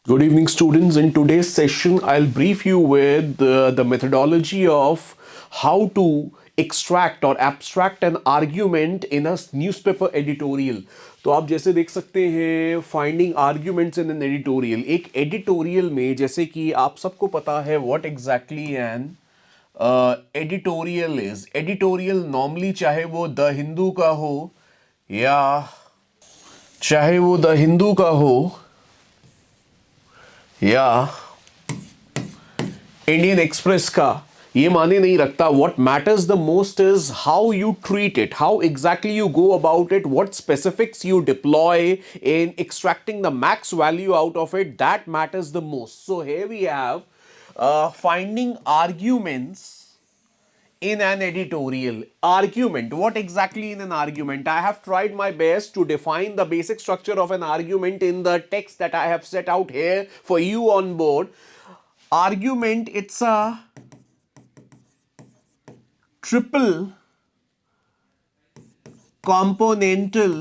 Good evening, students. In today's session, I'll brief you with the methodology of how to extract or abstract an argument in a newspaper editorial. तो आप जैसे देख सकते हैं finding arguments in an editorial. एक editorial में जैसे कि आप सबको पता है what exactly an editorial is. Editorial normally चाहे वो द हिंदू का हो या चाहे वो द हिंदू का हो या इंडियन एक्सप्रेस का, ये माने नहीं रखता. What matters the most is how you treat it, how exactly you go about it, what specifics you deploy in extracting the max value out of it. That matters the most. So here we have finding arguments in an editorial. Argument, what exactly in an argument? I have tried my best to define the basic structure of an argument in the text that I have set out here for you on board. Argument, it's a triple componental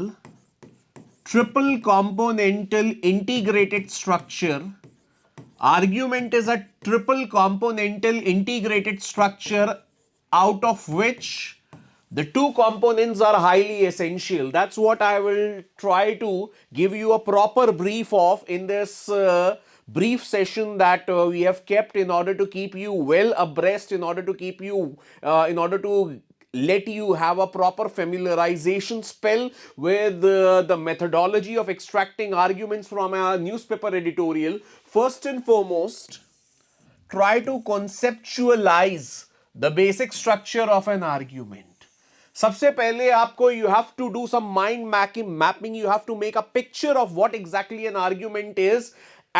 integrated structure. Argument is a triple componental integrated structure out of which the two components are highly essential. That's what I will try to give you a proper brief of in this brief session that we have kept in order to keep you well abreast, in order to keep you, in order to let you have a proper familiarization spell with the methodology of extracting arguments from a newspaper editorial. First and foremost, try to conceptualize the basic structure of an argument. सबसे पहले आपको you have to do some mind mapping. You have to make a picture of what exactly an argument is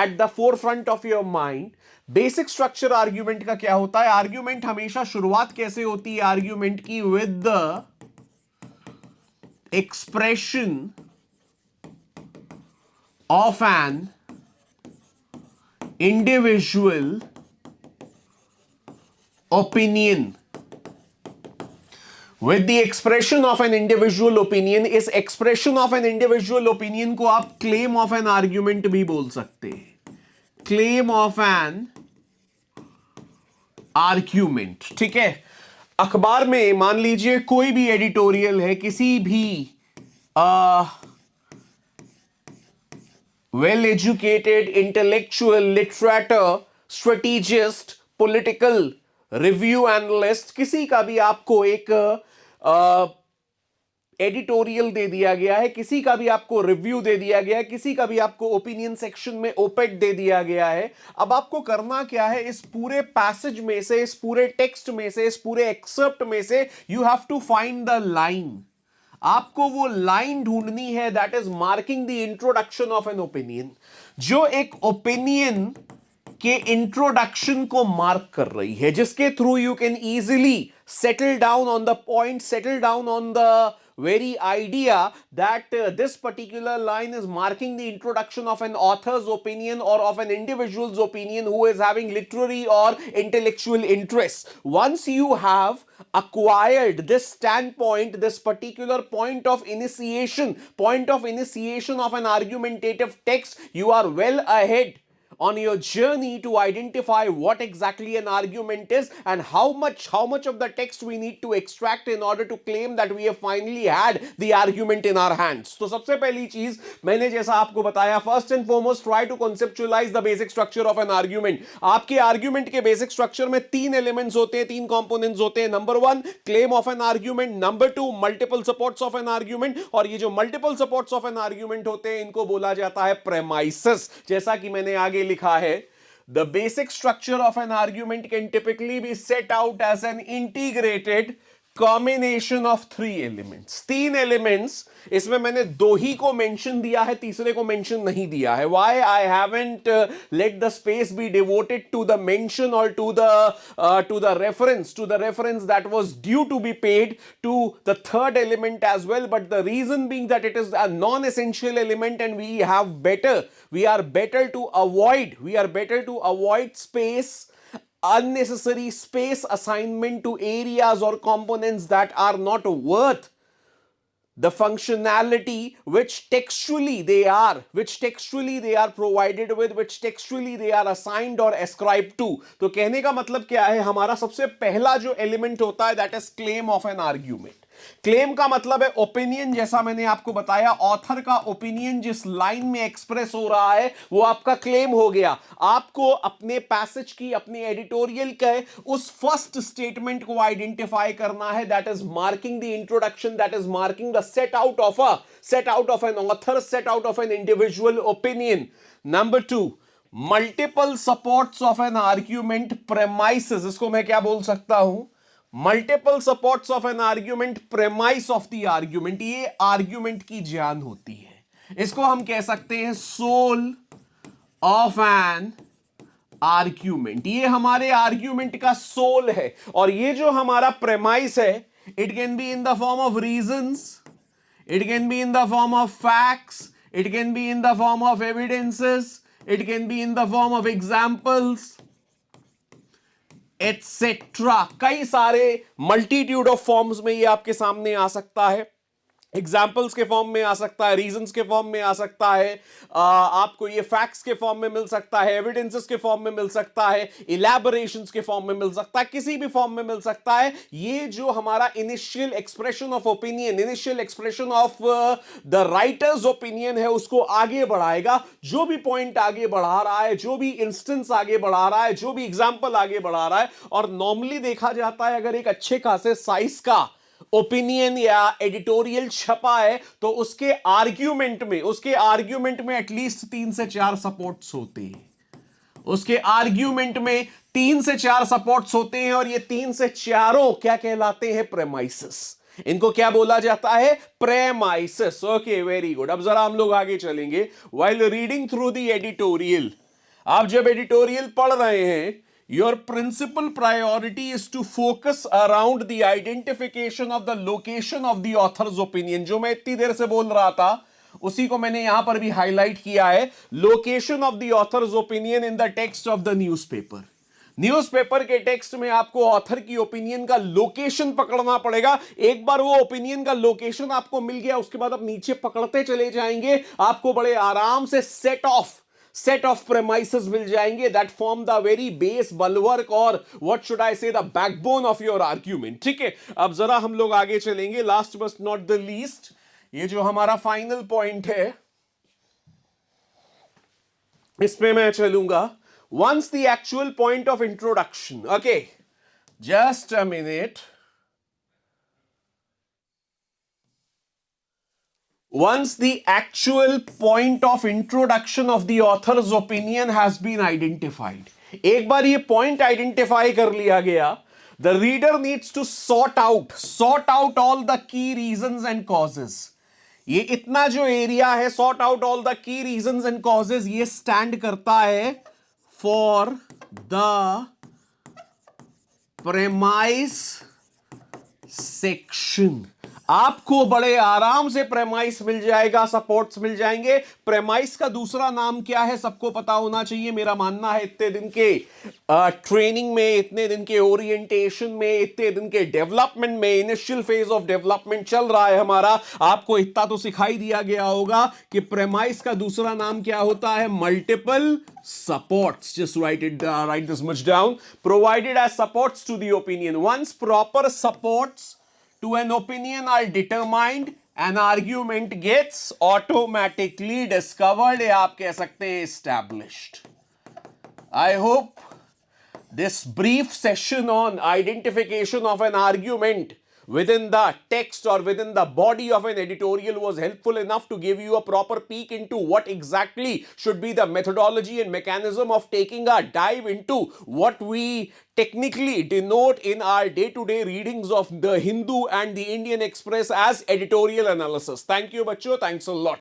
at the forefront of your mind. Basic structure argument का क्या होता है? Argument हमेशा शुरुआत कैसे होती है आर्ग्यूमेंट की? With the expression of an individual opinion. with the expression of an individual opinion. इस expression of an individual opinion को आप claim of an argument भी बोल सकते हैं. claim of an argument. ठीक है. अखबार में मान लीजिए कोई भी एडिटोरियल है, किसी भी well educated intellectual लिटरेटर strategist political review analyst, किसी का भी आपको एक एडिटोरियल दे दिया गया है, किसी का भी आपको रिव्यू दे दिया गया है, किसी का भी आपको ओपिनियन सेक्शन में ओपेड दे दिया गया है. अब आपको करना क्या है? इस पूरे पैसेज में से, इस पूरे टेक्स्ट में से, इस पूरे एक्सेप्ट में से you have to find the line. आपको वो लाइन ढूंढनी है that is marking the introduction of an opinion, जो एक ओपिनियन के इंट्रोडक्शन को मार्क कर रही है, जिसके through you can easily settle down on the point, settle down on the very idea that this particular line is marking the introduction of an author's opinion or of an individual's opinion who is having literary or intellectual interests. Once you have acquired this standpoint, this particular point of initiation of an argumentative text, you are well ahead on your journey to identify what exactly an argument is and how much of the text we need to extract in order to claim that we have finally had the argument in our hands. तो सबसे पहली चीज मैंने जैसा आपको बताया, first and foremost try to conceptualize the basic structure of an argument. आपके argument के basic structure में तीन elements होते हैं, तीन components होते हैं. Number one, claim of an argument. Number two, multiple supports of an argument. और ये जो multiple supports of an argument होते हैं, इनको बोला जाता है premises. जैसा कि मैंने आगे लिखा है, the basic structure of an argument can typically be set out as an integrated combination of three elements. तीन elements, इसमें मैंने दो ही को मेंशन दिया है, तीसरे को मेंशन नहीं दिया है. Why I haven't let the space be devoted to the mention or to the reference that was due to be paid to the third element as well. But the reason being that it is a non-essential element and we are better to avoid space, unnecessary space assignment to areas or components that are not worth the functionality which textually they are provided with, which textually they are assigned or ascribed to. तो कहने का मतलब क्या है, हमारा सबसे पहला जो एलिमेंट होता है that is claim of an argument. Claim का मतलब है ओपिनियन. जैसा मैंने आपको बताया, ऑथर का ओपिनियन जिस लाइन में एक्सप्रेस हो रहा है वो आपका क्लेम हो गया. आपको अपने पैसेज की, अपने एडिटोरियल के उस फर्स्ट स्टेटमेंट को आइडेंटिफाई करना है, that is marking the introduction, that is marking the set out of an author, set out of an individual opinion. Number 2, multiple supports of an argument premises. इसको मैं क्या बोल सकता हूं, multiple supports of an argument, premise of the argument. ये argument की जान होती है. इसको हम कह सकते हैं सोल ऑफ एन आर्ग्यूमेंट. ये हमारे आर्ग्यूमेंट का सोल है. और ये जो हमारा प्रेमाइस है, it can be in the form of reasons, it can be in the form of facts, it can be in the form of evidences, it can be in the form of examples, etc. कई सारे multitude of forms में ये आपके सामने आ सकता है. Examples के form में आ सकता है, रीजंस के फॉर्म में आ सकता है, आपको ये फैक्ट्स के फॉर्म में मिल सकता है, एविडेंसेस के फॉर्म में मिल सकता है, इलैबोरेशंस के फॉर्म में मिल सकता है, किसी भी फॉर्म में मिल सकता है. ये जो हमारा initial expression of opinion, initial expression of the writers opinion है, उसको आगे बढ़ाएगा. जो भी पॉइंट आगे बढ़ा रहा है, जो भी इंस्टेंस आगे बढ़ा रहा है, जो भी एग्जाम्पल आगे बढ़ा रहा है. और नॉर्मली देखा जाता है अगर एक अच्छे खासे साइज का ओपिनियन या एडिटोरियल छपा है तो उसके आर्ग्यूमेंट में एटलीस्ट 3 से 4 सपोर्ट्स होते हैं. उसके आर्ग्यूमेंट में 3 से 4 सपोर्ट्स होते हैं. और ये 3 से 4 क्या कहलाते हैं, प्रेमाइसेस. इनको क्या बोला जाता है, प्रेमाइसेस. Okay, very good. अब जरा हम लोग आगे चलेंगे. While reading through the editorial, आप जब एडिटोरियल पढ़ रहे हैं, your principal priority is to focus around the identification of the location of the author's opinion. जो मैं इतनी देर से बोल रहा था उसी को मैंने यहां पर भी हाईलाइट किया है. Location of the author's opinion in the text of the newspaper. Newspaper के टेक्स्ट में आपको ऑथर की ओपिनियन का लोकेशन पकड़ना पड़ेगा. एक बार वो ओपिनियन का लोकेशन आपको मिल गया, उसके बाद आप नीचे पकड़ते चले जाएंगे, आपको बड़े आराम से set of premises मिल जाएंगे that form the very base bulwark or what should I say the backbone of your argument. ठीक है, अब जरा हम लोग आगे चलेंगे. Last but not the least, ये जो हमारा फाइनल पॉइंट है इस पे मैं चलूंगा. once the actual point of introduction, okay, just a minute. Once the actual point of introduction of the author's opinion has been identified, एक बार ये point identify कर लिया गया, the reader needs to sort out all the key reasons and causes. ये इतना जो area है, sort out all the key reasons and causes, ये stand करता है for the premise section. आपको बड़े आराम से प्रेमाइस मिल जाएगा, सपोर्ट्स मिल जाएंगे. प्रेमाइस का दूसरा नाम क्या है सबको पता होना चाहिए. मेरा मानना है इतने दिन के ट्रेनिंग में, इतने दिन के ओरिएंटेशन में, इतने दिन के डेवलपमेंट में, इनिशियल फेज ऑफ डेवलपमेंट चल रहा है हमारा, आपको इतना तो सिखाई दिया गया होगा कि प्रेमाइस का दूसरा नाम क्या होता है, multiple supports. Just write this much down. Provided as supports to the opinion. Once proper supports to an opinion are determined, an argument gets automatically discovered, या आप कह सकते हैं established. I hope this brief session on identification of an argument within the text or within the body of an editorial was helpful enough to give you a proper peek into what exactly should be the methodology and mechanism of taking a dive into what we technically denote in our day-to-day readings of the Hindu and the Indian Express as editorial analysis. Thank you, bachcho. Thanks a lot.